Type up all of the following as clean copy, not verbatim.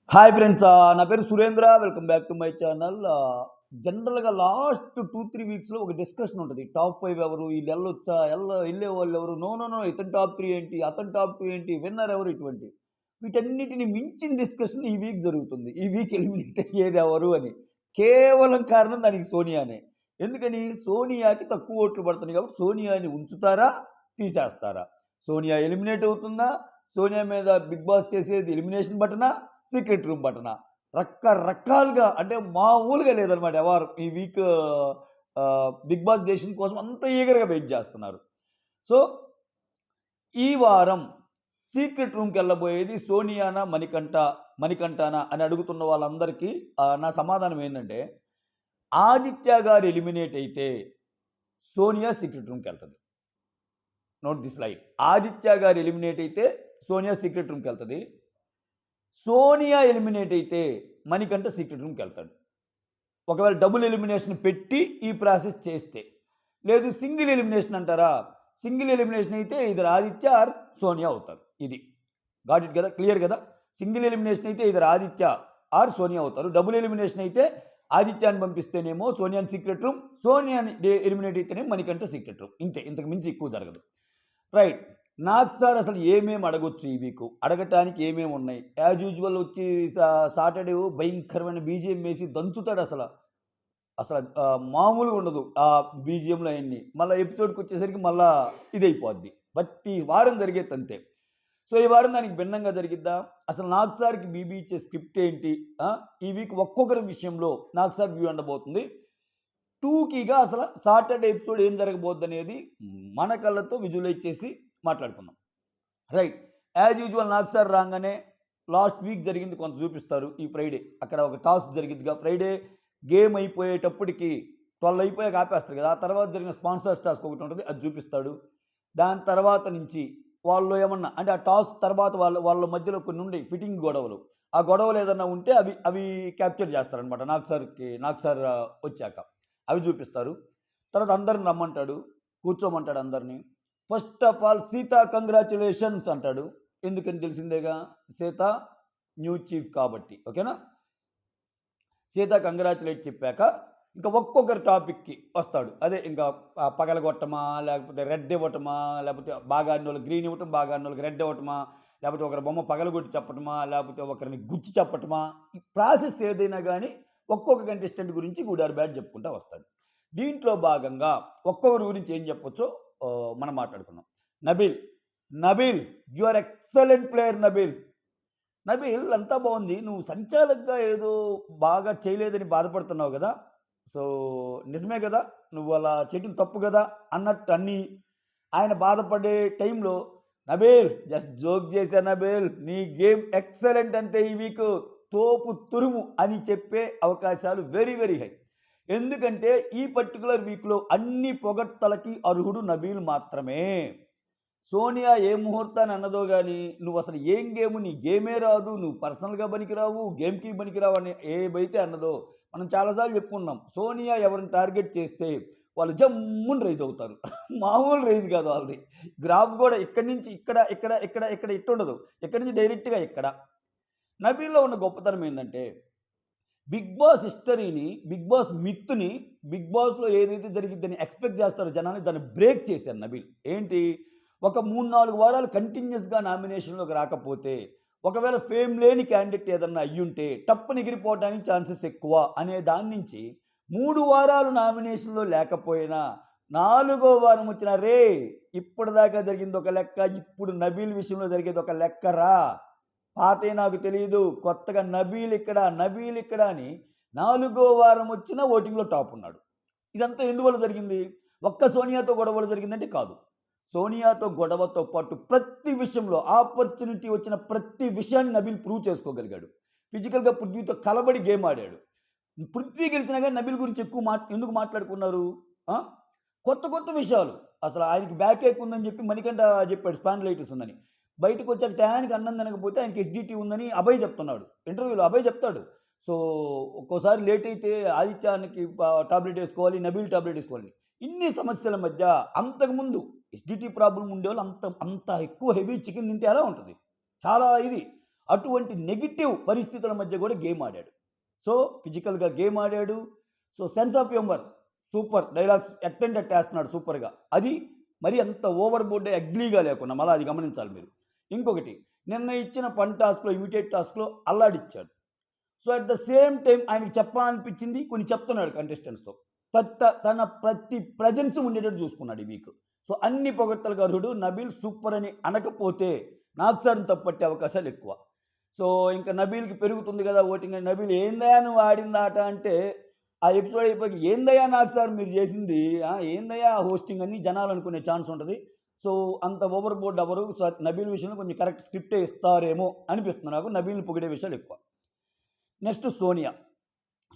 Hi friends, నా పేరు Surendra. Welcome back to my channel. జనరల్‌గా లాస్ట్ 2, 3 వీక్స్‌లో ఒక డిస్కషన్ ఉంటది. టాప్ 5 ఎవరు? ఈళ్ళు ఎళ్ళొచ్చా? ఎళ్ళేవాళ్ళెవరు? No, no, no. ఇతని టాప్ 3 ఏంటి? అతని టాప్ 2 ఏంటి? విన్నర్ ఎవరు? ఇటువంటి. వీటన్నిటిని మించిన డిస్కషన్ ఈ వీక్ జరుగుతుంది. ఈ వీక్ ఎలిమినేట్ అయ్యేదెవరు అని. కేవలం కారణం దానికి సోనియానే. ఎందుకని? సోనియాకి తక్కువ ఓట్లు పడుతున్నాయి కాబట్టి సోనియాని ఉంచుతారా? తీసేస్తారా? సోనియా ఎలిమినేట్ అవుతుందా? సోనియా మీద బిగ్ బాస్ చేసేది ఎలిమినేషన్ బటనా? సీక్రెట్ రూమ్ బటనా? రకరకాలుగా అంటే మామూలుగా లేదనమాట వ్యవహారం. ఈ వీక్ బిగ్ బాస్ డెసిషన్ కోసం అంత ఈగర్‌గా వెయిట్ జేస్తున్నారు. సో, ఈ వారం సీక్రెట్ రూమ్‌కెళ్ళబోయేది సోనియానా? మణికంఠనా? అని అడుగుతున్న వాళ్ళందరికీ నా సమాధానం ఏందంటే, ఆదిత్య గారు ఎలిమినేట్ అయితే సోనియా సీక్రెట్ రూమ్‌కెళ్తది. Note this line. Aditya garu eliminate అయితే సోనియా సీక్రెట్ రూమ్‌కెళ్తది. సోనియా ఎలిమినేట్ అయితే మణికంఠ సీక్రెట్ రూమ్‌కెళ్తాడు. ఒకవేళ డబుల్ ఎలిమినేషన్ పెట్టి ఈ ప్రాసెస్ చేస్తే. లేదు సింగిల్ ఎలిమినేషన్ అంటారా? సింగిల్ ఎలిమినేషన్ అయితే ఇదర్ ఆదిత్య ఆర్ సోనియా అవుతారు. ఇది. గాట్ ఇట్ గదా! క్లియర్ గదా! సింగిల్ ఎలిమినేషన్ అయితే ఇదర్ ఆదిత్య ఆర్ సోనియా అవుతారు. డబుల్ ఎలిమినేషన్ అయితే ఆదిత్యాన్ని పంపిస్తేనేమో సోనియాని సీక్రెట్ రూమ్, సోనియాని ఎలిమినేట్ అయితేనేమో మణికంఠ సీక్రెట్ రూమ్. ఇంతే. ఇంతకు మించి ఎక్కువ జరగదు. రైట్. నాకు సార్ అసలు ఏమేమి అడగొచ్చు ఈ వీకు? అడగటానికి ఏమేమి ఉన్నాయి? యాజ్ యూజువల్ వచ్చి సాటర్‌డే భయంకరమైన బీజీఎం వేసి దంచుతాడసల. అసల మామూలుగా ఉండదు. ఆ బీజీఎంలు అయన్నీ. మళ్ళా ఎపిసోడ్‌కొచ్చేసరికి మళ్ళా ఇదైపోద్ది. ప్రతి వారం జరిగేది అంతే. సో, ఈ వారం దానికి భిన్నంగా జరిగిద్దా? అసలు నాకు సార్‌కి బీబీ ఇచ్చే స్క్రిప్ట్ ఏంటి? ఈ వీక్ ఒక్కొక్కరి విషయంలో నాకు సార్ వ్యూ ఉండబోతుంది. టూకీగా అసల సాటర్‌డే ఎపిసోడ్ ఏం జరగబోద్దనేది మన కళ్ళతో విజువలైజ్ చేసి మాట్లాడుకుందాం. రైట్. యాజ్ యూజువల్ నాకు సార్ రాంగానే లాస్ట్ వీక్ జరిగింది కొంత చూపిస్తారు ఈ ఫ్రైడే. అక్కడ ఒక టాస్క్ జరిగిద్దిగా. ఫ్రైడే గేమ్ అయిపోయేటప్పటికి 12 అయిపోయాక ఆపేస్తారు కదా! ఆ తర్వాత జరిగిన స్పాన్సర్స్ టాస్క్ ఒకటి ఉంటది. అది చూపిస్తాడు. దాని తర్వాత నుంచి వాళ్ళు ఏమన్నా అంటే ఆ టాస్క్ తర్వాత వాళ్ళ మధ్యలో కొన్ని ఉండయి ఫిట్టింగ్ గొడవలు. ఆ గొడవలు ఏదన్నా ఉంటే అవి అవి క్యాప్చర్ చేస్తారనమాట నాకు సార్ వచ్చాక. అవి చూపిస్తారు. తర్వాత అందరిని రమ్మంటాడు. కూర్చోమంటాడు అందరిని. First of all Sita congratulations అంటాడు. ఎందుకని తెలిసిందేగా. సీత న్యూ చీఫ్ కాబట్టి. ఓకేనా? సీత కంగ్రాచ్యులేట్ చెప్పాక ఇంకా ఒక్కొక్కరి టాపిక్‌కి వస్తాడు. అదే ఇంకా పగలగొట్టమా, లేకపోతే రెడ్ ఇవ్వటమా, లేకపోతే బాగా ఆడినోళ్ళకి గ్రీన్ ఇవ్వటం, బాగా ఆడినోళ్ళకి రెడ్ ఇవ్వటమా, లేకపోతే ఒకరి బొమ్మ పగలగొట్టి చెప్పటమా, లేకపోతే ఒకరిని గుచ్చి చెప్పటమా, ఈ ప్రాసెస్ ఏదైనా గానీ ఒక్కొక్క కంటెస్టెంట్ గురించి గుడ్ ఆర్ బ్యాడ్ చెప్పుకుంటా వస్తాడు. దీంట్లో భాగంగా ఒక్కొక్కరి గురించి ఏం చెప్పొచ్చో మనం మాట్లాడుకుందాం. Nabeel, Nabeel you are excellent player Nabeel. Nabeel అంతా బావుంది. నువ్వు సంచాలకుగా ఏదో బాగా చేయలేదని బాధపడుతున్నావు గదా! సో, నిజమే గదా! నువ్వు అలా చేయటం తప్పు గదా! అన్నట్టు అన్నీ ఆయన బాధపడే టైంలో నబీల్ జస్ట్ జోక్ చేశా నబీల్. నీ గేమ్ ఎక్సలెంట్ అంతే ఈ వీకు. తోపు తురుము అని చెప్పే అవకాశాలు వెరీ, వెరీ హై. ఎందుకంటే ఈ పర్టిక్యులర్ వీక్‌లో అన్ని పొగడ్తలకి అర్హుడు నబీల్ మాత్రమే. సోనియా ఏ ముహూర్తాన్ని అన్నదో గాని, నువ్వసలు ఏం గేము, నీ గేమే రాదు, నువ్వు పర్సనల్‌గా పనికిరావు, గేమ్‌కి పనికిరావు అని ఏవైతే అన్నదో, మనం చాలా సార్లు చెప్పుకున్నాం. సోనియా ఎవరిని టార్గెట్ చేస్తే వాళ్ళు జమ్మున రైజ్ అవుతారు. మామూలు రైజ్ కాదు వాళ్ళది. గ్రాఫ్ కూడా ఇక్కడి నుంచి ఇక్కడ, ఇక్కడ, ఇక్కడ, ఇక్కడ ఇట్టుండదు. ఇక్కడి నుంచి డైరెక్ట్‌గా ఇక్కడ. నబీల్‌లో ఉన్న గొప్పతనం ఏందంటే, బిగ్ బాస్ హిస్టరీని, బిగ్ బాస్ మిత్‌ని, బిగ్ బాస్‌లో ఏదైతే జరిగిద్దని ఎక్స్‌పెక్ట్ చేస్తారో జనాలు దాన్ని బ్రేక్ చేశారు నబీల్. ఏంటి? ఒక 3, 4 వారాలు కంటిన్యూయస్‌గా నామినేషన్‌లోకి రాకపోతే, ఒకవేళ ఫేమ్ లేని క్యాండిడేట్ ఏదన్నా అయ్యుంటే టప్పున ఎగిరిపోవడానికి ఛాన్సెస్ ఎక్కువ అనే దాని నుంచి 3 వారాలు నామినేషన్‌లో లేకపోయినా, నాలుగో వారం వచ్చిన "రేయ్! ఇప్పటిదాకా జరిగింది ఒక లెక్క, ఇప్పుడు నబీల్ విషయంలో జరిగేది ఒక లెక్కరా! పాతయి నాకు తెలీదు. కొత్తగా నబీల్ ఇక్కడ అని నాలుగో వారం వచ్చినా ఓటింగ్‌లో టాప్ ఉన్నాడు. ఇదంతా ఎందువల్ల జరిగింది? ఒక్క సోనియాతో గొడవలు జరిగిందంటే కాదు. సోనియాతో గొడవతో పాటు ప్రతి విషయంలో ఆపర్చునిటీ వచ్చిన ప్రతి విషయాన్ని నబీల్ ప్రూవ్ చేసుకోగలిగాడు. ఫిజికల్‌గా పృథ్వీతో కలబడి గేమ్ ఆడాడు. పృథ్వీ గెలిచినా గాని నబీల్ గురించి ఎక్కువ ఎందుకు మాట్లాడుకున్నారు? ఆ! కొత్త కొత్త విషయాలు. అసలు ఆయనకి బ్యాక్ ఏక్ ఉందని చెప్పి మణికంఠ చెప్పాడు స్పాండిలైటిస్ ఉందని. బయటకొచ్చాక టయానికి అన్నం తినకపోతే ఆయనకి ఎస్‌డిటీ ఉందని అభయ్ చెప్తున్నాడు. ఇంటర్వ్యూలో అభయ్ చెప్తాడు. సో, ఒక్కోసారి లేట్ అయితే ఆదిత్యానికి టాబ్లెట్ ఏసుకోవాలి, నబీల్ టాబ్లెట్ ఏసుకోవాలి. ఇన్ని సమస్యల మధ్య అంతకుముందు ఎస్‌డిటీ ప్రాబ్లమ్ ఉండేవాళ్ళు అంత అంత ఎక్కువ హెవీ చికెన్ తింటే ఎలా ఉంటది? చాలా ఇది. అటువంటి నెగిటివ్ పరిస్థితుల మధ్య కూడా గేమ్ ఆడాడు. సో ఫిజికల్గా గేమ్ ఆడాడు. So sense of humour super, dialogues attend వేస్తున్నాడు సూపర్గా. అది మరి అంత ఓవర్ బోర్డ్ అగ్లీగా లేకుండా మళ్ళీ అది గమనించాలి మీరు. ఇంకొకటి, నిన్న ఇచ్చిన ఫన్ టాస్క్లో ఇమిటేట్ టాస్క్లో అల్లాడిచ్చాడు. So at the same time ఆయనకి చెప్పాలనిపించింది కొన్ని చెప్తున్నాడు కంటెస్టెంట్స్తో. తన ప్రతి ప్రజెన్స్ ఉండేటట్టు చూసుకున్నాడు ఈ వీక్. సో అన్ని పొగడ్తలకు అర్హుడు. నబీల్ సూపర్ అని అనకపోతే నాగ్ సార్ని తప్పట్టే అవకాశాలు ఎక్కువ. సో ఇంకా నబీల్కి పెరుగుతుంది కదా ఓటింగ్ అని, నబీల్ ఏందయ్యా నువ్వు ఆడింది ఆట అంటే ఆ ఎపిసోడ్ అయిపోయి ఏందయ్యా నాగ్ సార్ మీరు చేసింది, ఏందయ్యా హోస్టింగ్ అని జనాలు అనుకునే ఛాన్స్ ఉంటుంది. సో అంత ఓవర్ బోర్డ్ ఎవరు. సో నబీల్ విషయంలో కొంచెం కరెక్ట్ స్క్రిప్టే ఇస్తారేమో అనిపిస్తుంది నాకు. నబీల్ని పొగిడే విషయాలు ఎక్కువ. నెక్స్ట్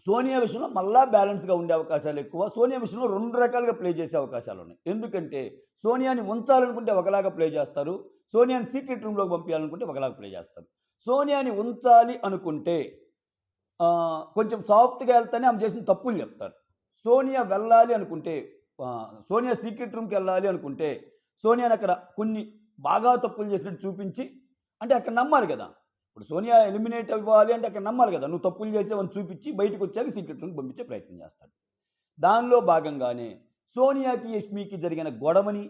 సోనియా విషయంలో మళ్ళా బ్యాలెన్స్గా ఉండే అవకాశాలు ఎక్కువ. సోనియా విషయంలో 2 రకాలుగా ప్లే చేసే అవకాశాలు ఉన్నాయి. ఎందుకంటే సోనియాని ఉంచాలనుకుంటే ఒకలాగా ప్లే చేస్తారు, సోనియాని సీక్రెట్ రూమ్లోకి పంపించాలనుకుంటే ఒకలాగా ప్లే చేస్తారు. సోనియాని ఉంచాలి అనుకుంటే కొంచెం సాఫ్ట్గా వెళ్తానే ఆమె చేసిన తప్పులు చెప్తారు. సోనియా వెళ్ళాలి అనుకుంటే, సోనియా సీక్రెట్ రూమ్కి వెళ్ళాలి అనుకుంటే సోనియాని అక్కడ కొన్ని బాగా తప్పులు చేసినట్టు చూపించి, అంటే అక్కడ నమ్మాలి కదా. ఇప్పుడు సోనియా ఎలిమినేట్ అవ్వాలి అంటే అక్కడ నమ్మాలి కదా, నువ్వు తప్పులు చేసేవని చూపించి బయటకు వచ్చాక సీక్రెట్ రూమ్కి పంపించే ప్రయత్నం చేస్తాడు. దానిలో భాగంగానే సోనియాకి యష్మికి జరిగిన గొడవని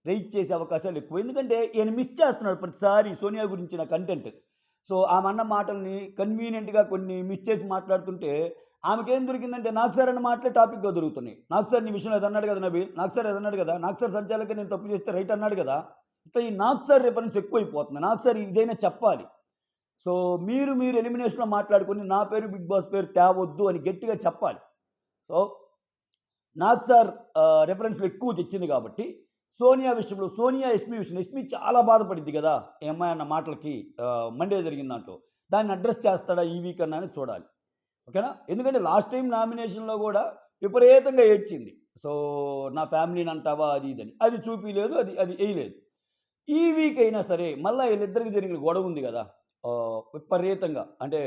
రైట్ చేసే అవకాశాలు ఎక్కువ. ఎందుకంటే ఈయన మిస్ చేస్తున్నాడు ప్రతిసారి సోనియా గురించిన కంటెంట్. సో ఆమె అన్న మాటల్ని కన్వీనియంట్గా కొన్ని మిస్ చేసి మాట్లాడుతుంటే ఆమెకేం దొరికిందంటే నాగ్ సార్ అన్న మాటలే టాపిక్గా దొరుకుతున్నాయి. నాగ్ సార్ నీ విషయంలో ఏదన్నాడు కదా నబీల్, నాగ్ సార్ ఏదన్నాడు కదా, నాగ్ సార్ సంచాలక నేను తప్పు చేస్తే రైట్ అన్నాడు కదా. ఇట్లా ఈ నాగ్ సార్ రిఫరెన్స్ ఎక్కువైపోతుంది. నాగ్ సార్ ఇదైనా చెప్పాలి. సో మీరు ఎలిమినేషన్లో మాట్లాడుకుని నా పేరు బిగ్ బాస్ పేరు తేవద్దు అని గట్టిగా చెప్పాలి. సో నాగ్ సార్ రెఫరెన్స్లు ఎక్కువ తెచ్చింది కాబట్టి సోనియా విషయంలో, సోనియా యష్మి విషయంలో, యష్మి చాలా బాధపడింది కదా ఈ అమ్మాయి అన్న మాటలకి మండే జరిగిన దాంట్లో. దాన్ని అడ్రస్ చేస్తాడా ఈ వీక్ అన్నా అని చూడాలి. ఓకేనా. ఎందుకంటే లాస్ట్ టైం నామినేషన్లో కూడా విపరీతంగా ఏడ్చింది. సో నా ఫ్యామిలీని అంటావా అది ఇదని, అది చూపించలేదు, అది వేయలేదు. ఈ వీక్ అయినా సరే మళ్ళీ వీళ్ళిద్దరికి జరిగిన గొడవ ఉంది కదా విపరీతంగా, అంటే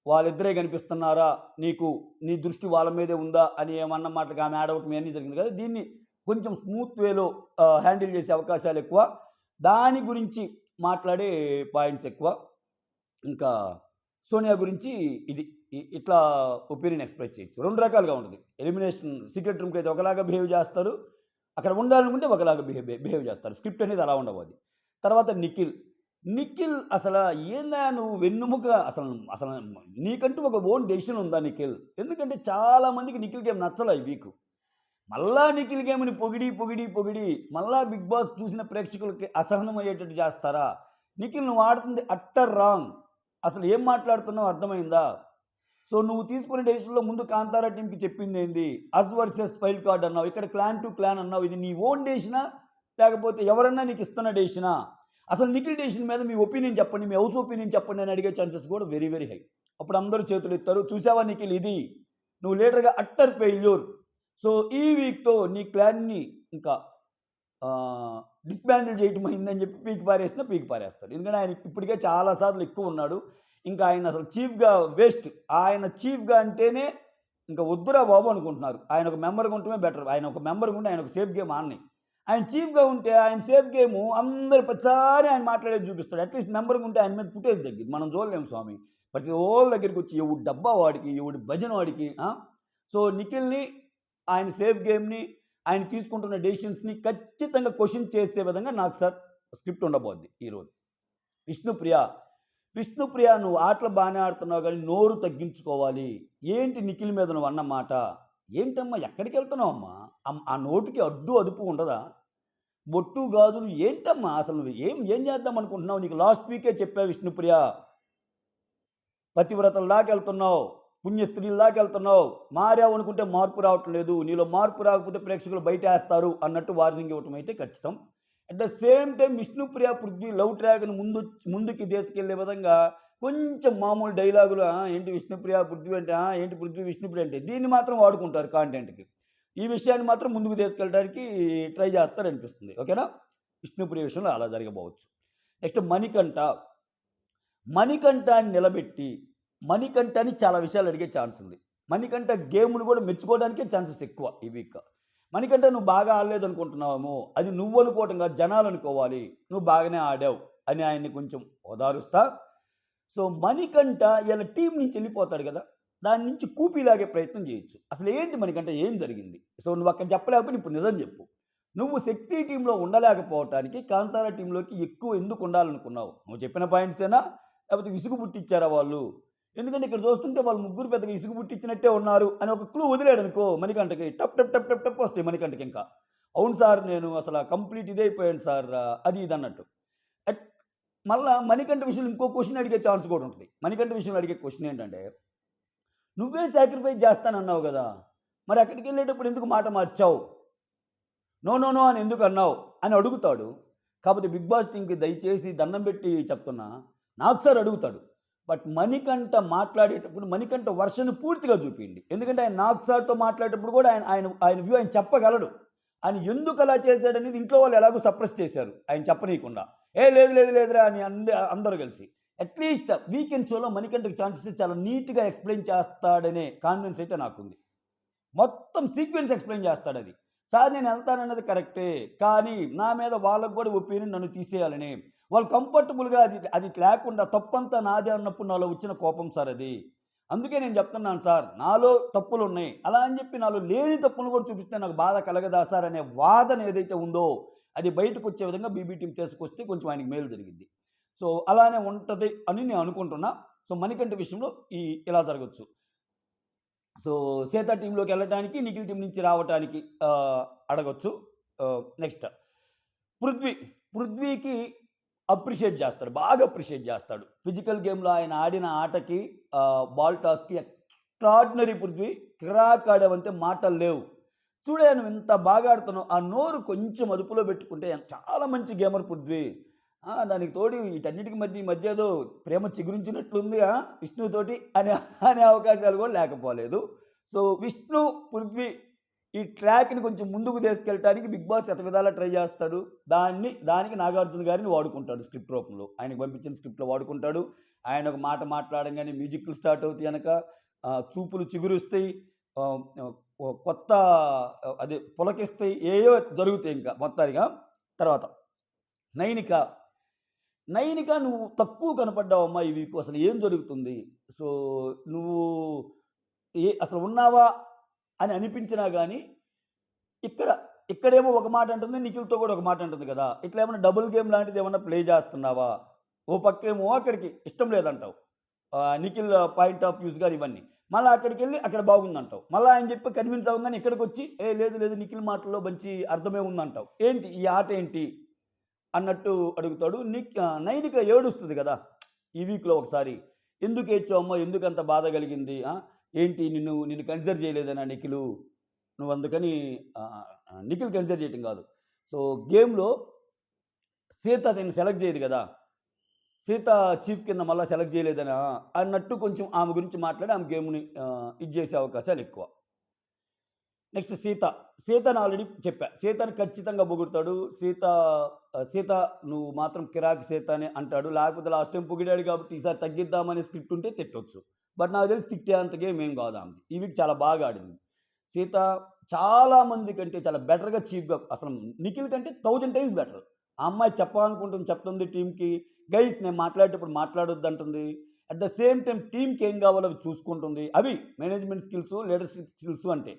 వాళ్ళిద్దరే కనిపిస్తున్నారా నీకు, నీ దృష్టి వాళ్ళ మీదే ఉందా అని ఏమన్న మాటలకు ఆమె యాడ్ అవటం అన్నీ జరిగింది కదా. దీన్ని కొంచెం స్మూత్ వేలో హ్యాండిల్ చేసే అవకాశాలు ఎక్కువ. దాని గురించి మాట్లాడే పాయింట్స్ ఎక్కువ. ఇంకా సోనియా గురించి ఇది ఇట్లా ఒపీనియన్ ఎక్స్ప్రెస్ చేయొచ్చు. 2 రకాలుగా ఉంటుంది. ఎలిమినేషన్ సీక్రెట్ రూమ్కి అయితే ఒకలాగా బిహేవ్ చేస్తారు, అక్కడ ఉండాలనుకుంటే ఒకలాగా బిహేవ్ చేస్తారు. స్క్రిప్ట్ అనేది అలా ఉండబోది. తర్వాత నిఖిల్ అసలు ఏందా నువ్వు వెన్నుముక, అసలు నీకంటూ ఒక ఓన్ డెసిషన్ ఉందా నిఖిల్? ఎందుకంటే చాలామందికి నిఖిల్ గేమ్ నచ్చలే ఈ వీక్. మళ్ళా నిఖిల్ గేమ్ని పొగిడి మళ్ళా బిగ్ బాస్ చూసిన ప్రేక్షకులకి అసహనం అయ్యేటట్టు చేస్తారా? నిఖిల్ నువ్వు ఆడుతుంది అట్టర్ రాంగ్. అసలు ఏం మాట్లాడుతున్నావు అర్థమైందా? సో నువ్వు తీసుకునే డెసిషన్లో ముందు కాంతారా టీంకి చెప్పింది ఏంది, అస్ వర్సెస్ వైల్డ్ కార్డ్ అన్నావు, ఇక్కడ క్లాన్ టు క్లాన్ అన్నావు. ఇది నీ ఓన్ డెసిషనా లేకపోతే ఎవరన్నా నీకు ఇస్తున్న డెసిషనా? అసలు నిఖిల్ డెసిషన్ మీద మీ ఒపీనియన్ చెప్పండి, మీ హౌస్ ఒపీనియన్ చెప్పండి అని అడిగే ఛాన్సెస్ కూడా వెరీ వెరీ హై. అప్పుడు అందరూ చేతులు ఎత్తారు, చూసావా నిఖిల్ ఇది నువ్వు లీడర్గా అట్టర్ ఫెయిల్యూర్. సో ఈ వీక్తో నీ క్లాన్ని ఇంకా డిస్బ్యాండిల్ చేయటం అయిందని చెప్పి పీకి పారేస్తాడు. ఎందుకంటే ఆయన ఇప్పటికే చాలాసార్లు ఎక్కువ ఉన్నాడు. ఇంకా ఆయన అసలు చీఫ్గా వేస్ట్. ఆయన చీఫ్గా అంటేనే ఇంకా వద్దురా బాబు అనుకుంటున్నారు. ఆయన ఒక మెంబర్గా ఉంటమే బెటర్. ఆయన ఒక మెంబర్గా ఉంటే ఆయన ఒక సేఫ్ గేమ్ ఆడినాయి. ఆయన చీఫ్గా ఉంటే ఆయన సేఫ్ గేము అందరు ప్రతిసారి ఆయన మాట్లాడేది చూపిస్తాడు. అట్లీస్ట్ మెంబర్గా ఉంటే ఆయన మీద ఫుటేజ్ తగ్గింది. మనం చూడలేము స్వామి. ప్రతి ఓళ్ళ దగ్గరికి వచ్చి ఎవడు డబ్బా వాడికి, ఎవడు భజన వాడికి. సో నిఖిల్ని, ఆయన సేఫ్ గేమ్ని, ఆయన తీసుకుంటున్న డెసిషన్స్ని ఖచ్చితంగా క్వశ్చన్ చేసే విధంగా నాకు సార్ స్క్రిప్ట్ ఉండబోద్ది ఈరోజు. విష్ణుప్రియ నువ్వు ఆటలు బాగానే ఆడుతున్నావు కానీ నోరు తగ్గించుకోవాలి. ఏంటి నిఖిల్ మీద నువ్వు అన్న మాట? ఏంటమ్మా ఎక్కడికి వెళ్తున్నావు అమ్మా? ఆ నోటికి అడ్డు అదుపు ఉండదా? బొట్టు గాజులు ఏంటమ్మా? అసలు నువ్వు ఏం చేద్దాం అనుకుంటున్నావు? నీకు లాస్ట్ వీకే చెప్పా విష్ణుప్రియ, పతివ్రతల్లాగా వెళ్తున్నావు, పుణ్యస్త్రీల్లాగా వెళ్తున్నావు, మారావు అనుకుంటే మార్పు రావటం లేదు, నీలో మార్పు రాకపోతే ప్రేక్షకులు బయట వేస్తారు అన్నట్టు వార్నింగ్ ఇవ్వటం అయితే ఖచ్చితం. At the same time Vishnupriya Prithvi love ట్రాక్ను ముందుకి తీసుకెళ్లే విధంగా కొంచెం మామూలు డైలాగులు, ఏంటి విష్ణుప్రియ పృథ్వీ అంటే, ఏంటి పృథ్వీ విష్ణుప్రియ అంటే, దీన్ని మాత్రం వాడుకుంటారు కాంటెంట్కి. ఈ విషయాన్ని మాత్రం ముందుకు తీసుకెళ్ళడానికి ట్రై చేస్తారు అనిపిస్తుంది. ఓకేనా. విష్ణుప్రియ విషయంలో అలా జరగబోవచ్చు. నెక్స్ట్ మణికంఠాన్ని నిలబెట్టి మణికంఠని చాలా విషయాలు అడిగే ఛాన్స్ ఉంది. మణికంఠ గేమ్ను కూడా మెచ్చుకోవడానికే ఛాన్సెస్ ఎక్కువ ఈ వీక్. మణికంఠ నువ్వు బాగా ఆడలేదు అనుకుంటున్నావేమో, అది నువ్వు అనుకోవటం కాదు, జనాలు అనుకోవాలి నువ్వు బాగానే ఆడావు అని ఆయన్ని కొంచెం ఓదారుస్తా. సో, మణికంఠ ఈళ్ళ టీమ్ నుంచి వెళ్ళిపోతాడు గదా! దాని నుంచి కూపీలాగే ప్రయత్నం చేయొచ్చు. అసలు ఏంటి మణికంఠ ఏం జరిగింది? సో, నువ్వక్కడ చెప్పలేకపోయినా ఇప్పుడు నిజం జెప్పు. నువ్వు 'శక్తి' టీమ్‌లో ఉండలేకపోవటానికి 'కాంతార' టీమ్‌లోకి ఎక్కువ ఎందుకు ఉండాలనుకున్నావు? నువ్వు చెప్పిన పాయింట్సేనా? లేకపోతే విసుగు పుట్టిచ్చారా వాళ్ళు? ఎందుకంటే ఇక్కడ చూస్తుంటే వాళ్ళు ముగ్గురు పెద్దగా ఇసుగు పుట్టించినట్టే ఉన్నారు అని ఒక క్లూ వదిలాడనుకో మణికంఠకి టప్ టప్ టప్ టప్ టప్ వస్తాయి మణికంఠకింకా. అవును సార్ నేను అసల కంప్లీట్ ఇదైపోయాను సార్ అది ఇది అన్నట్టు. అట్ మళ్ళా మణికంఠ విషయంలో ఇంకో క్వెషన్ అడిగే ఛాన్స్ కూడా ఉంటది. మణికంఠ విషయంలో అడిగే క్వెషన్ ఏంటంటే, "నువ్వే సాక్రిఫైస్ చేస్తానన్నావు గదా! మరి అక్కడికెళ్ళేటప్పుడు ఎందుకు మాట మార్చావు? నో, నో, నో అని ఎందుకన్నావు?" అని అడుగుతాడు. కాపోతే 'బిగ్ బాస్' టీమ్‌కి దయచేసి దండం పెట్టి చెప్తున్నా, నాకు సార్ అడుగుతాడు. బట్ మణికంఠ మాట్లాడేటప్పుడు మణికంఠ వర్షన్ పూర్తిగా చూపియండి. ఎందుకంటే ఆయన నాగ్ సార్‌తో మాట్లాడేటప్పుడు కూడా ఆయన ఆయన ఆయన వ్యూ ఆయన చెప్పగలడు. ఆయన ఎందుకలా చేశాడనేది ఇంట్లో వాళ్ళు ఎలాగో సప్రెస్ చేశారు. ఆయన చెప్పనీయకుండా. ఏ లేదు లేదు లేదురా అని అందరూ కలిసి. అట్‌లీస్ట్ వీకెండ్ షోలో మణికంఠకి ఛాన్స్ ఇస్తే చాలా నీట్‌గా ఎక్స్‌ప్లెయిన్ చేస్తాడనే కాన్ఫిడెన్స్ అయితే నాకుంది. మొత్తం సీక్వెన్స్ ఎక్స్‌ప్లెయిన్ చేస్తాడది. సార్ నేనెళ్తానన్నది కరెక్టే. కానీ నా మీద వాళ్ళకి గూడా ఒపీనియన్ నన్ను తీసేయాలని. వాళ్ళు కంఫర్టబుల్‌గా అది లేకుండా తప్పంతా నాదే అన్నప్పుడు నాలో వచ్చిన కోపం సార్ అది. అందుకే నేను చెప్తున్నాను సార్. నాలో తప్పులున్నాయి. అలా అని చెప్పి నాలో లేని తప్పులు కూడా చూపిస్తే నాకు బాధ కలగదా సార్ అనే వాదన ఏదైతే ఉందో అది బయటకొచ్చే విధంగా బీబీ టీమ్ చేసుకొస్తే కొంచెం ఆయనకి మేలు జరిగిద్ది. సో, అలానే ఉంటది అని నేను అనుకుంటున్నా. సో, మణికంఠ విషయంలో ఇలా జరగొచ్చు. సో, 'సీత' టీమ్‌లోకెళ్ళటానికి, నిఖిల్ టీమ్ నుంచి రావటానికి అడగొచ్చు. నెక్స్ట్ 'పృథ్వీ'. 'పృథ్వీకి' అప్రిషియేట్ చేస్తాడు. బాగా అప్రిషియేట్ చేస్తాడు. ఫిజికల్ గేమ్‌లో ఆయన ఆడిన ఆటకి బాల్ టాస్‌కి ఎక్స్‌ట్రార్డినరీ 'పృథ్వీ'. కిరాక్ ఆడావంటే మాటలు లేవు. చూడే నువ్వు ఇంత బాగా ఆడుతున్నావు. ఆ నోరు కొంచెం అదుపులో పెట్టుకుంటే చాలా మంచి గేమర్ 'పృథ్వీ'. దానికి తోడు వీటన్నిటికి ఈ మధ్య ఏదో ప్రేమ చిగురించినట్లుంది విష్ణుతోటి అనే అనే అవకాశాలు కూడా లేకపోలేదు. సో, విష్ణు, పృథ్వీ ఈ ట్రాక్‌ని కొంచెం ముందుకు తీసుకెళ్ళటానికి 'బిగ్ బాస్' శతవిధాలా ట్రై చేస్తాడు. దానికి నాగార్జున గారిని వాడుకుంటాడు స్క్రిప్ట్ రూపంలో. ఆయనకు పంపించిన స్క్రిప్ట్‌లో వాడుకుంటాడు. ఆయన ఒక మాట మాట్లాడంగానే మ్యూజిక్‌లు స్టార్ట్ అవుతాయి ఎనక. చూపులు చిగురిస్తాయి. ఆహ్, కొత్త అదే పులకిస్తాయి. ఏయో జరుగుతాయి ఇంకా మొత్తానికా. తర్వాత 'నైనిక'. నైనిక నువ్వు తక్కువ కనపడ్డావమ్మా ఈ వీకు. అసలు ఏం జరుగుతుంది? సో, నువ్వు అసలు ఉన్నావా అని అనిపించినా గానీ, ఇక్కడ ఇక్కడేమో ఒక మాట అంటుంది. నిఖిల్‌తో కూడా ఒక మాట అంటుంది కదా! ఇట్లా ఏమన్నా డబుల్ గేమ్ లాంటిది ఏమన్నా ప్లే చేస్తున్నావా? ఓ పక్కేమో అక్కడికి ఇష్టం లేదంటావు. నిఖిల్ పాయింట్ ఆఫ్ వ్యూస్ గాని ఇవన్నీ. మళ్ళా అక్కడికెళ్ళి అక్కడ బాగుందంటావు. మళ్ళా ఆయన చెప్పి కన్విన్స్ అవ్వంగానే ఇక్కడికొచ్చి లేదు లేదు నిఖిల్ మాటల్లో మంచి అర్థమే ఉందంటావు. ఏంటి ఈ ఆట ఏంటి? అన్నట్టు అడుగుతాడు. నైనిక ఏడుస్తుంది గదా! ఈ వీక్‌లో ఒకసారి. "ఎందుకు ఏడ్చావమ్మా? ఎందుకంత బాధ కలిగింది? ఏంటి నిన్ను కన్సిడర్ చేయలేదనా నిఖిలు? నువ్వందుకని" నిఖిల్ కన్సిడర్ చేయటం గాదు. సో, గేమ్‌లో సీత నిన్ను సెలెక్ట్ చేయదు గదా! సీత చీఫ్ కింద మళ్ళా సెలెక్ట్ చేయలేదనా అన్నట్టు కొంచెం ఆమె గురించి మాట్లాడి ఆమె గేమ్‌ని ఇది చేసే అవకాశాలెక్కువ. నెక్స్ట్ 'సీత'. 'సీత'ని ఆల్రెడీ చెప్పా. 'సీత'ని ఖచ్చితంగా పొగుడుతాడు. 'సీత నువ్వు మాత్రం కిరాక్ సీత' అని అంటాడు. లేకపోతే లాస్ట్ టైమ్ పొగిడాడు కాబట్టి ఈసారి తగ్గిద్దామనే స్క్రిప్ట్ ఉంటే తిట్టొచ్చు. బట్ నాకు తెలిసి తిట్టేంత గేమ్ ఏం కాదు ఆమెది. ఈ వీక్ చాలా బాగా ఆడింది. 'సీత' చాలా మంది కంటే చాలా బెటర్‌గా చీఫ్‌గా అసలు నిఖిల్ కంటే 1000 టైమ్స్ బెటర్. ఆ అమ్మాయి చెప్పాలనుకుంటుంది చెప్తుంది టీమ్‌కి. గైస్ నేను మాట్లాడేటప్పుడు మాట్లాడొద్దంటుంది. అట్ ద సేమ్ టైమ్ టీమ్‌కి ఏం కావాలో అవి చూసుకుంటుంది. అవి మేనేజ్మెంట్ స్కిల్స్, లీడర్‌షిప్ స్కిల్స్ అంటే.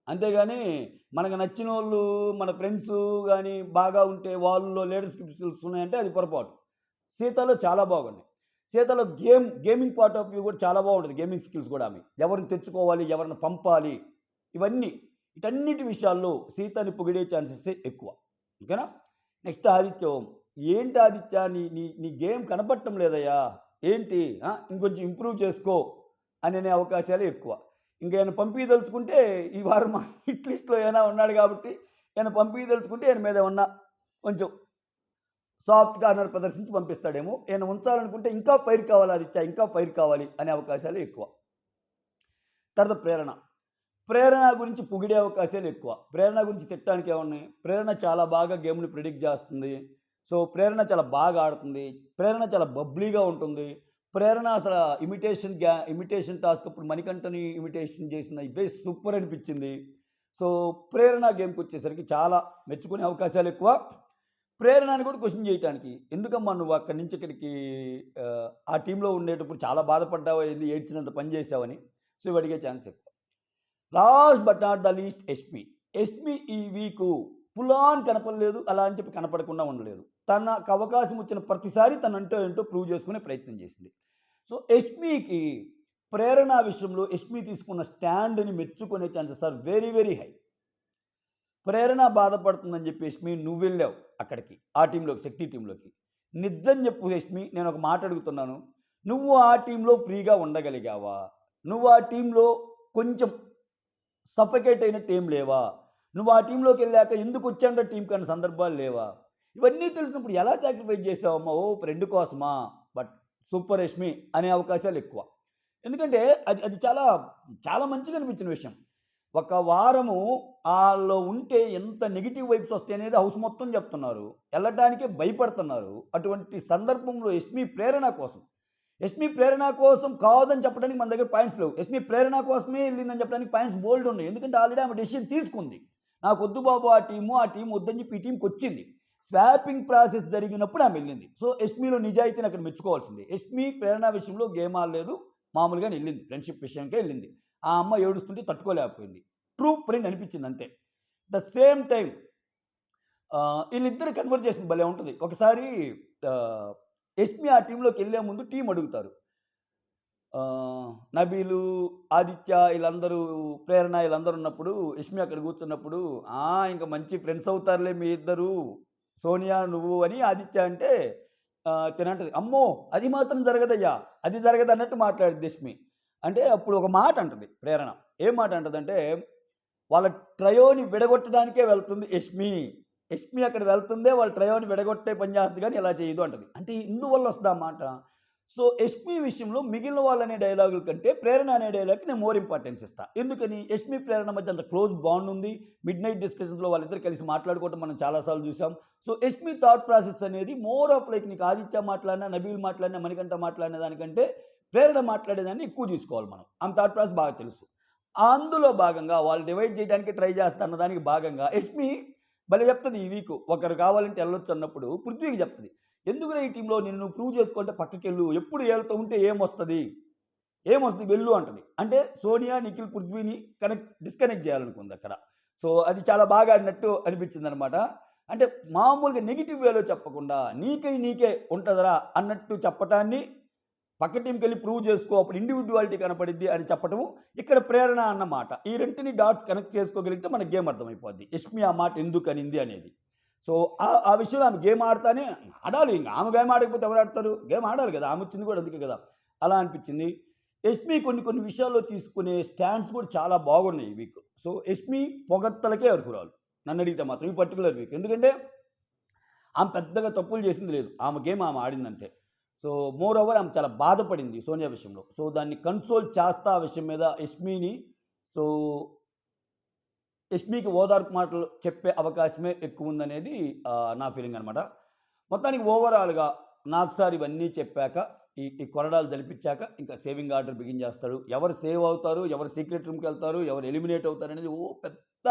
అంతేగాని మనకు నచ్చినోళ్ళు, మన ఫ్రెండ్సు గాని బాగా ఉంటే వాళ్ళలో లీడర్‌షిప్ స్కిల్స్ ఉన్నాయంటే అది పొరపాటు. 'సీతలో' చాలా బాగున్నాయి. 'సీతలో' గేమింగ్ పార్ట్ ఆఫ్ వ్యూ కూడా చాలా బాగుంటది. గేమింగ్ స్కిల్స్ కూడా ఆమె. ఎవరిని తెచ్చుకోవాలి, ఎవరిని పంపాలి ఇవన్నీ. వీటన్నిటి విషయాల్లో 'సీతని' పొగిడే ఛాన్సెసే ఎక్కువ. ఓకేనా? నెక్స్ట్ 'ఆదిత్య ఓం.' ఏంటి ఆదిత్య నీ నీ నీ గేమ్ కనపడటం లేదయ్యా! ఏంటి? ఇంకొంచెం ఇంప్రూవ్ చేసుకో అననే అవకాశాలే ఎక్కువ. ఇంకేమైనా పంపియదలుచుకుంటే ఈ వారం మా హిట్ లిస్ట్‌లో ఏమైనా ఉన్నాడు కాబట్టి ఏమైనా పంపియదలుచుకుంటే ఈయన మీద ఏమన్నా కొంచెం సాఫ్ట్ కార్నర్ ప్రదర్శించి పంపిస్తాడేమో. ఈయన ఉంచాలనుకుంటే ఇంకా ఫైర్ కావాలి ఆదిత్య, ఇంకా ఫైర్ కావాలి అనే అవకాశాలే ఎక్కువ. తర్వాత 'ప్రేరణ'. 'ప్రేరణ' గురించి పొగిడే అవకాశాలు ఎక్కువ. 'ప్రేరణ' గురించి తిట్టడానికి ఏమున్నాయి? 'ప్రేరణ' చాలా బాగా గేమ్‌ని ప్రిడిక్ట్ చేస్తుంది. సో, 'ప్రేరణ' చాలా బాగా ఆడుతుంది. 'ప్రేరణ' చాలా బబ్లీగా ఉంటుంది. 'ప్రేరణ' అసల ఇమిటేషన్ టాస్క్ అప్పుడు మణికంఠని ఇమిటేషన్ చేసిన ఇవే సూపర్ అనిపించింది. సో, 'ప్రేరణ' గేమ్‌కొచ్చేసరికి చాలా మెచ్చుకునే అవకాశాలు ఎక్కువ. ప్రేరణని కూడా క్వెషన్ చేయటానికి. ఎందుకమ్మా నువ్వు అక్కడి నుంచి ఇక్కడికి ఆ టీమ్‌లో ఉండేటప్పుడు చాలా బాధపడ్డావా ఏంది? ఏడ్చినంత పని చేశావని. సో, ఇవి అడిగే ఛాన్స్ ఎక్కువ. Last but not the least Yashmi. Yashmi ఈ వీకు ఫుల్ ఆన్ కనపడలేదు. అలా అని చెప్పి కనపడకుండా ఉండలేదు. తనకు అవకాశం వచ్చిన ప్రతిసారి తనంటో ఏంటో ప్రూవ్ చేసుకునే ప్రయత్నం చేసింది. సో, యష్మికి ప్రేరణ విషయంలో యష్మి తీసుకున్న స్టాండ్‌ని మెచ్చుకునే chances are very, very high. Prerana బాధపడుతుందని చెప్పి యష్మి నువ్వెళ్ళావు అక్కడికి. ఆ టీమ్‌లోకి, శక్తి టీమ్‌లోకి. నిజం చెప్పు యష్మి, నేనొక మాట అడుగుతున్నాను. నువ్వు ఆ టీమ్‌లో ఫ్రీగా ఉండగలిగావా? నువ్వు ఆ టీమ్‌లో కొంచెం సఫకేట్ అయినట్టు ఏం లేవా? నువ్వు ఆ టీమ్‌లోకెళ్ళాక ఎందుకొచ్చానురా టీమ్‌కి అన్న సందర్భాలు లేవా? ఇవన్నీ తెలిసినప్పుడు ఎలా సాక్రిఫైస్ చేసావమ్మా? ఓ ఫ్రెండ్ కోసమా? బట్ సూపర్ యష్మి అనే అవకాశాలెక్కువ. ఎందుకంటే అది అది చాలా, చాలా మంచిగా అనిపించిన విషయం. ఒక వారము ఆళ్ళు ఉంటే ఎంత నెగెటివ్ వైబ్స్ వస్తాయనేది హౌస్ మొత్తం చెప్తున్నారు. ఎళ్ళటానికే భయపడుతున్నారు. అటువంటి సందర్భంలో యష్మి ప్రేరణ కోసం. యష్మి ప్రేరణ కోసం కాదని చెప్పడానికి మన దగ్గర పాయింట్స్ లేవు. యష్మి ప్రేరణ కోసమే ఎళ్ళిందని చెప్పడానికి పాయింట్స్ బోలెడు ఉన్నాయి. ఎందుకంటే ఆల్రెడీ ఆమె డెసిషన్ తీసుకుంది. నాకొద్దు బాబు ఆ టీమ్ వద్దని చెప్పి ఈ టీమ్‌కొచ్చింది. స్వాపింగ్ ప్రాసెస్ జరిగినప్పుడు ఆమె ఎళ్ళింది. సో, యష్మిలో నిజాయితీని అక్కడ మెచ్చుకోవాల్సిందే. యష్మి ప్రేరణ విషయంలో గేమ్ ఆడలేదు. మామూలుగానే ఎళ్ళింది. ఫ్రెండ్‌షిప్ విషయానికే ఎళ్ళింది. ఆ అమ్మాయి ఏడుస్తుంటే తట్టుకోలేకపోయింది. ట్రూ ఫ్రెండ్ అనిపించింది అంతే. ద సేమ్ టైమ్ ఈళ్ళిద్దరి కన్వర్జేషన్ భలే ఉంటది. ఒకసారి యష్మి ఆ టీమ్‌లోకెళ్ళే ముందు టీమ్ అడుగుతారు. నబీలు, ఆదిత్య ఈళ్ళందరూ, ప్రేరణ ఈళ్ళందరూ ఉన్నప్పుడు యష్మి అక్కడ కూర్చున్నప్పుడు, ఇంక మంచి ఫ్రెండ్స్ అవుతారులే మీ ఇద్దరు. సోనియా నువ్వు అని ఆదిత్య అంటే తినంటది. అమ్మో! అది మాత్రం జరగదయ్యా. అది జరగదన్నట్టు మాట్లాడిద్ది యష్మి. అంటే అప్పుడు ఒక మాట అంటది ప్రేరణ. ఏం మాట అంటదంటే, వాళ్ళ ట్రయోని విడగొట్టడానికే వెళ్తుంది యష్మి. యష్మి అక్కడ వెళ్తుందే వాళ్ళ ట్రయోని విడగొట్టే పని చేస్తది గానీ ఇలా చేయదు అంటది. అంటే ఇందువల్ల వస్తదా ఆ మాట? సో, యష్మి విషయంలో మిగిలిన వాళ్ళనే డైలాగుల కంటే ప్రేరణ అనే డైలాగ్‌కి నేను మోర్ ఇంపార్టెన్స్ ఇస్తా. ఎందుకని? యష్మి, ప్రేరణ మధ్య అంత క్లోజ్ బాండ్ ఉంది. మిడ్‌నైట్ డిస్కషన్స్‌లో వాళ్ళిద్దరూ కలిసి మాట్లాడుకోవడం మనం చాలా సార్లు చూసాం. సో, యష్మి థాట్ ప్రాసెస్ అనేది మోర్ ఆఫ్ లైక్ నీకు ఆదిత్య మాట్లాడినా, నబీల్ మాట్లాడినా, మణికంఠ మాట్లాడిన దానికంటే ప్రేరణ మాట్లాడేదాన్ని ఎక్కువ తీసుకోవాలి మనం. ఆమె థాట్ ప్రాసెస్ బాగా తెలుసు. అందులో భాగంగా వాళ్ళు డివైడ్ చేయడానికి ట్రై చేస్తా అన్న దానికి భాగంగా యష్మి భలే చెప్తది ఈ వీకు. ఒకరు కావాలంటే ఎళ్ళొచ్చు అన్నప్పుడు పృథ్వీకి చెప్తది. ఎందుకురా ఈ టీమ్‌లో నిన్ను నువ్వు ప్రూవ్ చేసుకుంటే పక్కకెళ్ళు. ఎప్పుడు ఈళ్ళతో ఉంటే ఏమొస్తది? ఏమొస్తది వెళ్ళు అంటది. అంటే సోనియా, నిఖిల్, పృథ్వీని డిస్కనెక్ట్ చేయాలనుకుందక్కడ. సో, అది చాలా బాగా ఆడినట్టు అనిపించిందనమాట. అంటే మామూలుగా నెగెటివ్ వేలో చెప్పకుండా నీకే ఉంటదిరా అన్నట్టు చెప్పటాన్ని పక్క టీమ్‌కెళ్ళి ప్రూవ్ చేసుకో. అప్పుడు ఇండివిడ్యువాలిటీ కనపడిద్ది అని చెప్పటము, ఇక్కడ ప్రేరణ అన్నమాట. ఈ రెంటిని డాట్స్ కనెక్ట్ చేసుకోగలిగితే మనకు గేమ్ అర్థమైపోద్ది. యష్మి ఆ మాట ఎందుకనింది అనేది. సో, ఆ విషయంలో ఆమె గేమ్ ఆడతానే ఆడాలి. ఇంక ఆమె గేమ్ ఆడకపోతే ఎవరు ఆడతారు? గేమ్ ఆడాలి కదా! ఆమె వచ్చింది కూడా అందుకే కదా! అలా అనిపించింది. యష్మి కొన్ని విషయాల్లో తీసుకునే స్టాండ్స్ కూడా చాలా బాగున్నాయి ఈ వీక్. సో, యష్మి పొగడ్తలకే అర్హురాలు. నన్నడిగితే మాత్రం ఈ పర్టిక్యులర్ వీక్. ఎందుకంటే ఆమె పెద్దగా తప్పులు చేసింది లేదు. ఆమె గేమ్ ఆమె ఆడిందంతే. సో, మోర్ ఓవర్ ఆమె చాలా బాధపడింది సోనియా విషయంలో. సో, దాన్ని కన్సోల్ చేస్తా ఆ విషయం మీద యష్మిని సో, యష్మికి ఓదార్పు మాటలు చెప్పే అవకాశమే ఎక్కువుందనేది నా ఫీలింగ్ అనమాట. మొత్తానికి ఓవరాల్‌గా నాకు సార్ ఇవన్నీ చెప్పాక, ఈ కొరడాలు జలిపించాక ఇంకా సేవింగ్ ఆర్డర్ బిగిన్ చేస్తాడు. ఎవరు సేవ్ అవుతారు, ఎవరు సీక్రెట్ రూమ్‌కెళ్తారు, ఎవరు ఎలిమినేట్ అవుతారనేది పెద్ద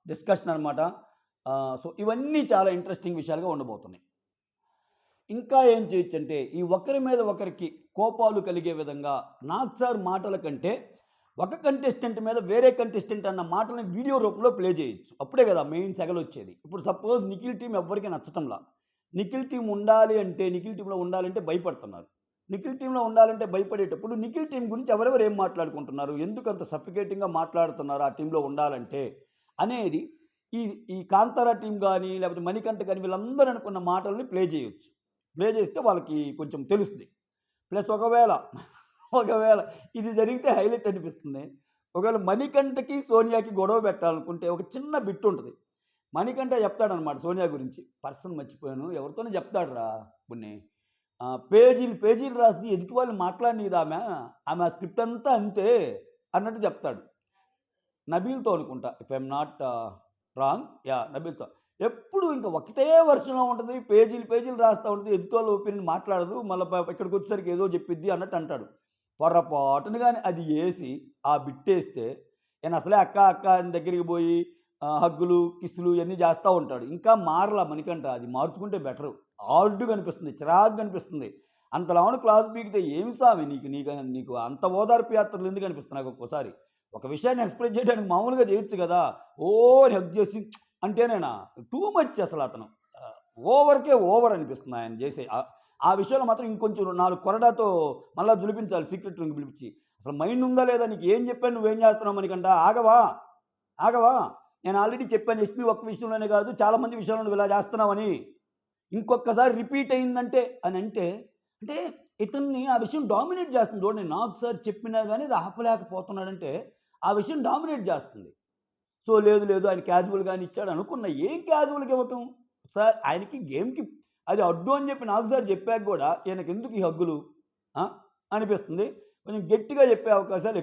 డిస్కషన్ అనమాట. సో, ఇవన్నీ చాలా ఇంట్రెస్టింగ్ విషయాలుగా ఉండబోతున్నాయి. ఇంకా ఏం చేయొచ్చంటే, ఈ ఒకరి మీద ఒకరికి కోపాలు కలిగే విధంగా నాగ్ సార్ మాటల కంటే, ఒక కంటెస్టెంట్ మీద వేరే కంటెస్టెంట్ అన్న మాటల్ని వీడియో రూపంలో ప్లే చేయొచ్చు. అప్పుడే కదా మెయిన్ సెగలొచ్చేది. ఇప్పుడు సపోజ్ నిఖిల్ టీమ్ ఎవ్వరికీ నచ్చటంలా. నిఖిల్ టీమ్ ఉండాలి అంటే, నిఖిల్ టీమ్‌లో ఉండాలంటే భయపడుతున్నారు. నిఖిల్ టీమ్‌లో ఉండాలంటే భయపడేటప్పుడు నిఖిల్ టీమ్ గురించి ఎవరెవరు ఏం మాట్లాడుకుంటున్నారు? ఎందుకంత సఫికేటింగ్‌గా మాట్లాడుతున్నారు ఆ టీమ్‌లో ఉండాలంటే? అనేది ఈ ఈ కాంతార టీమ్ గాని, లేకపోతే మణికంఠ గాని వీళ్ళందరూ అనుకున్న మాటల్ని ప్లే చేయొచ్చు. ప్లే చేస్తే వాళ్ళకి కొంచెం తెలుస్తది. ప్లస్ ఒకవేళ ఇది జరిగితే హైలైట్ అనిపిస్తుంది. ఒకవేళ మణికంఠకి, సోనియాకి గొడవ పెట్టాలనుకుంటే ఒక చిన్న బిట్ ఉంటది. మణికంఠ చెప్తాడనమాట సోనియా గురించి. పర్సన్ మర్చిపోయాను ఎవరితోనో చెప్తాడురా బున్ని. పేజీలు రాసి ఎదుటి వాళ్ళు మాట్లాడనీయదామె. ఆమె ఆ స్క్రిప్ట్ అంతా అంతే అన్నట్టు చెప్తాడు. నబీల్‌తో అనుకుంటా. If I am not wrong. Yeah! నబీల్‌తో. ఎప్పుడు ఇంక ఒకటే వెర్షన్‌లో ఉంటది. పేజీలు రాస్తా ఉంటది. ఎదుటోళ్ళ ఒపీనియన్ మాట్లాడదు. మళ్ళా ఇక్కడికొచ్చేసరికి ఏదో చెప్పిద్ది అన్నట్టు అంటాడు. పొరపాటున గాని అది ఏసి, ఆ బిట్టేస్తే, నేను అసలే అక్క అని దగ్గరికి పోయి, హగ్గులు, కిస్సులు ఇయన్నీ చేస్తా ఉంటాడు. ఇంకా మారలా మణికంఠ. అది మార్చుకుంటే బెటరు. ఆడ్‌గా అనిపిస్తుంది. చిరాకుగా అనిపిస్తుంది. అంతలావున క్లాస్ పీకితే ఏమి స్వామి నీకు అంత ఓదార్పు యాత్రలు ఎందుకనిపిస్తుంది నాకు ఒక్కోసారి. ఒక విషయాన్ని ఎక్స్‌ప్రెస్ చేయడానికి మామూలుగా చేయొచ్చు గదా! ఓ అని హగ్ చేసి అంటేనేనా టూ మచ్ అసలతను. ఆహ్, ఓవర్ అనిపిస్తుంది ఆయన చేసే ఆ విషయంలో మాత్రం ఇంకొంచెం 4 కొరడాతో మళ్ళా జులిపించాలి సీక్రెట్ రూమ్‌కి పిలిపించి. అసలు మైండ్ ఉందా లేదా? నీకు ఏం చెప్పాను నువ్వేం చేస్తున్నావు మణికంఠ? ఆగవా? ఆగవా? నేను ఆల్రెడీ చెప్పాను ఎస్పీ ఒక్క విషయంలోనే కాదు చాలా మంది విషయాల్లో నువ్వు ఇలా చేస్తున్నావని. ఇంకొక్కసారి రిపీట్ అయిందంటే అనంటే, అంటే ఇతన్ని ఆ విషయం డామినేట్ చేస్తుంది చూడండి. నాకు సార్ చెప్పినా గాని అది ఆపలేకపోతున్నాడంటే, ఆ విషయం డామినేట్ చేస్తుంది. సో, లేదు ఆయన క్యాజువల్‌గానే ఇచ్చాడు అనుకున్న. ఏం క్యాజువల్‌గా ఇవ్వటం? సార్ ఆయనకి గేమ్‌కి అది అడ్డు అని చెప్పి నాకు సార్ చెప్పాక గూడా ఈయనకెందుకు ఈ హగ్గులు? ఆ! అనిపిస్తుంది. కొంచెం గట్టిగా చెప్పే అవకాశాలు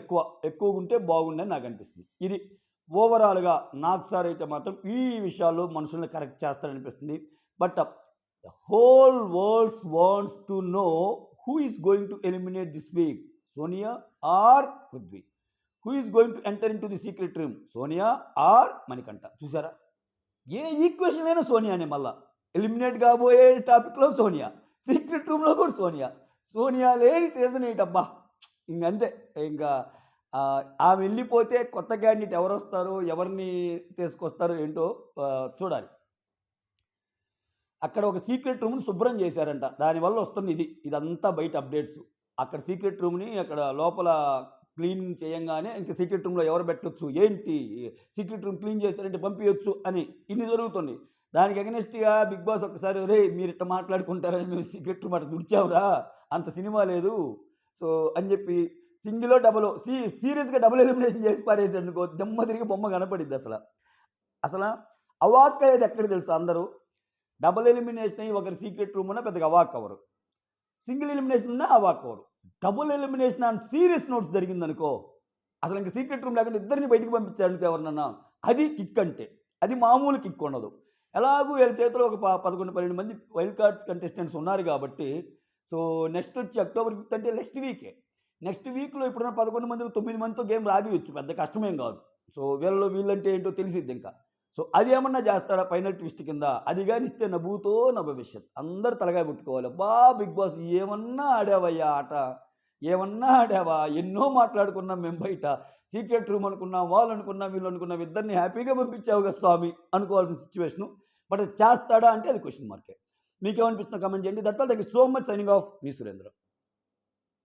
ఎక్కువగుంటే బాగుండని నాకనిపిస్తుంది. ఇది ఓవరాల్‌గా నాకు సార్ అయితే మాత్రం ఈ విషయాల్లో మనుషుల్ని కరెక్ట్ చేస్తాడనిపిస్తుంది. But the whole world wants to know who is going to eliminate this week Sonia or Prithvi. Who is going to enter into the secret room Sonia or Manikanta. చూసారా? ఏ ఈక్వేషన్ అయినా సోనియానే మళ్ళా. ఎలిమినేట్ కాబోయే టాపిక్‌లో సోనియా. సీక్రెట్ రూమ్‌లో కూడా సోనియా. సోనియా లేని సీజన్ ఏటబ్బా! ఇంగంతే. ఇంకా ఆమె ఎళ్ళిపోతే కొత్త క్యాండిడేట్ ఎవరొస్తారో, ఎవరిని తీసుకొస్తారో ఏంటో చూడాలి. అక్కడ ఒక సీక్రెట్ రూమ్‌ని శుభ్రం చేశారంట. దానివల్ల వస్తుంది ఇది. ఇదంతా బయట అప్‌డేట్స్. అక్కడ సీక్రెట్ రూమ్‌ని అక్కడ లోపల క్లీన్ చేయంగానే ఇంక సీక్రెట్ రూమ్‌లో ఎవరు పెట్టొచ్చు? ఏంటి? సీక్రెట్ రూమ్ క్లీన్ చేశారంటే పంపియొచ్చు అని ఇన్ని జరుగుతున్నాయి. దానికి ఎగనెస్ట్‌గా బిగ్ బాస్ ఒక్కసారి "ఒరేయ్! మీరిట్ట మాట్లాడుకుంటారని మేము సీక్రెట్ రూమ్ అట్ట తుడిచావురా! అంత సినిమా లేదు." సో, అని చెప్పి సింగిలో, డబలో సీరియస్‌గా డబుల్ ఎలిమినేషన్ చేసి పారేసాడనుకో దిమ్మ తిరిగి బొమ్మ కనపడిద్దసల. అసల అవాక్కయ్యేది ఎక్కడ తెలుసా అందరూ? డబుల్ ఎలిమినేషన్ అయ్యి ఒకరి సీక్రెట్ రూమ్ ఉన్నా పెద్దగా అవాక్కవ్వరు. సింగిల్ ఎలిమినేషన్ ఉన్నా అవాక్కవ్వరు. Double elimination on serious notes జరిగిందనుకో, అసలు ఇంక సీక్రెట్ రూమ్ లేకుండా ఇద్దరిని బయటికి పంపించారనుకో ఎవరినన్నా, అది కిక్ అంటే. అది మామూలు కిక్ ఉండదు. ఎలాగూ వీళ్ళ చేతిలో ఒక 11, 12 మంది వైల్డ్ కార్డ్స్ కంటెస్టెంట్స్ ఉన్నారు కాబట్టి, సో, నెక్స్ట్ వచ్చి అక్టోబర్ 5 అంటే నెక్స్ట్ వీకే. నెక్స్ట్ వీక్‌లో ఇప్పుడున్న 11 మందిలో 9 మందితో గేమ్ రాగియొచ్చు. పెద్ద కష్టమేం గాదు. సో, వీళ్ళంటే ఏంటో తెలిసిద్దింక. సో, అదేమన్నా జేస్తాడా ఫైనల్ ట్విస్ట్ కింద? అది గాని ఇస్తే నా భూతో నా భవిష్యత్. అందరూ తలకాయ పెట్టుకోవాలి. అబ్బా! బిగ్ బాస్ ఏమన్నా ఆడావయ్యా ఆట. ఏమన్నా ఆడావా? ఎన్నో మాట్లాడుకున్నాం మేము బయట. సీక్రెట్ రూమ్ అనుకున్నాం, వాళ్ళనుకున్నాం, వీళ్ళనుకున్నాం. ఇద్దరిని హ్యాపీగా పంపించావు గదా స్వామి అనుకోవాల్సిన సిట్యుయేషను. బట్ అది చేస్తాడా అంటే అది క్వెషన్ మార్కే. మీకేమనిపిస్తుందో కామెంట్ చేయండి. That's all. Thank you so much. Signing off. Me Surendra.